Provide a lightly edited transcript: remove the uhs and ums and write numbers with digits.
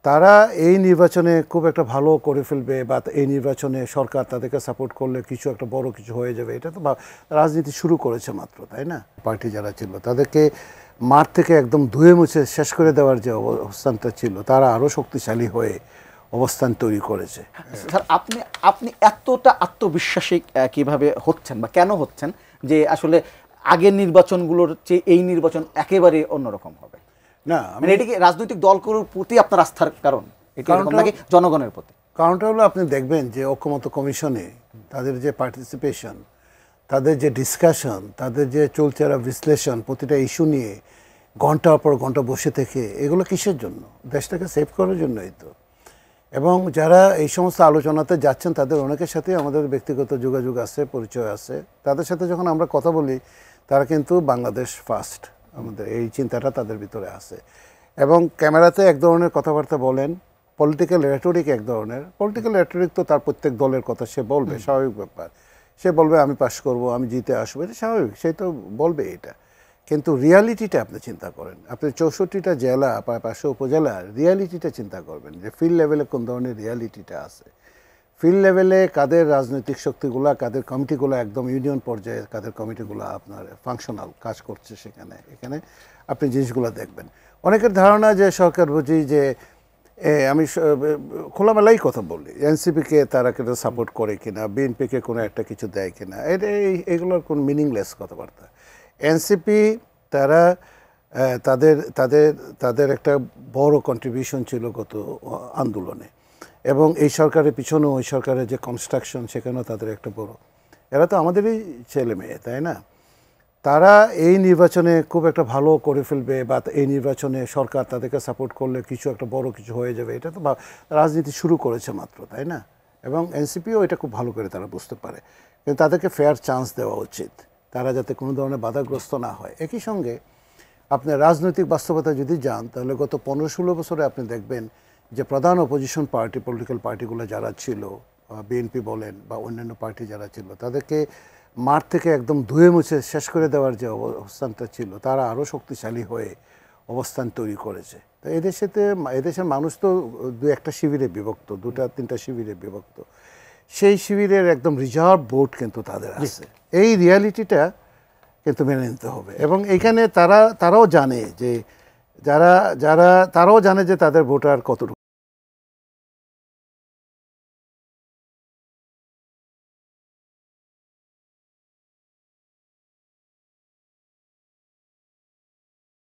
তারা এই নির্বাচনে খুব একটা ভালো করে ফেলবে বা এই নির্বাচনে সরকার তাদেরকে সাপোর্ট করলে কিছু একটা বড় কিছু হয়ে যাবে, এটা তো রাজনীতি শুরু করেছে মাত্র, তাই না? পার্টি যারা ছিল তাদেরকে মাঠ থেকে একদম ধুয়ে মুছে শেষ করে দেওয়ার যে অবস্থানটা ছিল, তারা আরও শক্তিশালী হয়ে অবস্থান তৈরি করেছে। স্যার, আপনি আপনি এতটা আত্মবিশ্বাসী কিভাবে হচ্ছেন বা কেন হচ্ছেন যে আসলে আগের নির্বাচনগুলোর চেয়ে এই নির্বাচন একেবারে অন্যরকম হবে? না, মানে এটা কি রাজনৈতিক দলগুলোর প্রতি আপনার আস্থার কারণ, এটা এরকম নাকি জনগণের প্রতি? কারণটা হলো, আপনি দেখবেন যে ঐকমত্য কমিশনে তাদের যে পার্টিসিপেশন, তাদের যে ডিসকাশন, তাদের যে চলচেরা বিশ্লেষণ, প্রতিটা ইস্যু নিয়ে ঘন্টার পর ঘন্টা বসে থেকে, এগুলো কিসের জন্য? দেশটাকে সেভ করার জন্যই তো। এবং যারা এই সমস্ত আলোচনাতে যাচ্ছেন তাদের অনেকের সাথে আমাদের ব্যক্তিগত যোগাযোগ আছে, পরিচয় আছে। তাদের সাথে যখন আমরা কথা বলি, তারা কিন্তু বাংলাদেশ ফার্স্ট, আমাদের এই চিন্তাটা তাদের ভিতরে আছে। এবং ক্যামেরাতে এক ধরনের কথাবার্তা বলেন, পলিটিক্যাল রেটরিক এক ধরনের। পলিটিক্যাল রেটরিক তো তার প্রত্যেক দলের কথা সে বলবে, স্বাভাবিক ব্যাপার। সে বলবে আমি পাস করব, আমি জিতে আসবো, এটা স্বাভাবিক, সে তো বলবে এটা। কিন্তু রিয়ালিটিটা আপনি চিন্তা করেন, আপনি 64টা জেলা, প্রায় 500 উপজেলার রিয়ালিটিটা চিন্তা করবেন, যে ফিল্ড লেভেলে কোন ধরনের রিয়ালিটিটা আছে। ফিল্ড লেভেলে কাদের রাজনৈতিক শক্তিগুলো, কাদের কমিটিগুলো একদম ইউনিয়ন পর্যায়ে, কাদের কমিটিগুলো আপনার ফাংশনাল কাজ করছে সেখানে, এখানে আপনি জিনিসগুলো দেখবেন। অনেকের ধারণা যে সরকার বুঝি যে, আমি খোলামেলাই কথা বলি, এনসিপিকে তারা কিন্তু সাপোর্ট করে কিনা, বিএনপিকে কোনো একটা কিছু দেয় কিনা, এগুলোর কোনো মিনিংলেস কথাবার্তা। এনসিপি তারা তাদের তাদের তাদের একটা বড় কন্ট্রিবিউশন ছিল গত আন্দোলনে, এবং এই সরকারের পিছনেও ওই সরকারের যে কনস্ট্রাকশন, সেখানেও তাদের একটা বড়। এরা তো আমাদেরই ছেলে মেয়ে, তাই না? তারা এই নির্বাচনে খুব একটা ভালো করে ফেলবে বা এই নির্বাচনে সরকার তাদেরকে সাপোর্ট করলে কিছু একটা বড় কিছু হয়ে যাবে, এটা তো রাজনীতি শুরু করেছে মাত্র, তাই না? এবং এনসিপিও এটা খুব ভালো করে তারা বুঝতে পারে, কিন্তু তাদেরকে ফেয়ার চান্স দেওয়া উচিত, তারা যাতে কোনো ধরনের বাধাগ্রস্ত না হয়। একই সঙ্গে আপনি রাজনৈতিক বাস্তবতা যদি যান, তাহলে গত 15-16 বছরে আপনি দেখবেন যে প্রধান অপোজিশন পার্টি, পলিটিক্যাল পার্টিগুলো যারা ছিল, বিএনপি বলেন বা অন্যান্য পার্টি যারা ছিল, তাদেরকে মাঠ থেকে একদম ধুয়ে মুছে শেষ করে দেওয়ার যে অবস্থানটা ছিল, তারা আরও শক্তিশালী হয়ে অবস্থান তৈরি করেছে। তো এদেশের মানুষ তো দু একটা শিবিরে বিভক্ত, 2-3টা শিবিরে বিভক্ত। সেই শিবিরের একদম রিজার্ভ ভোট কিন্তু তাদের আছে। এই রিয়ালিটিটা কিন্তু মেনে নিতে হবে। এবং এইখানে তারাও জানে যে তারাও জানে যে তাদের ভোটার কতটুকু।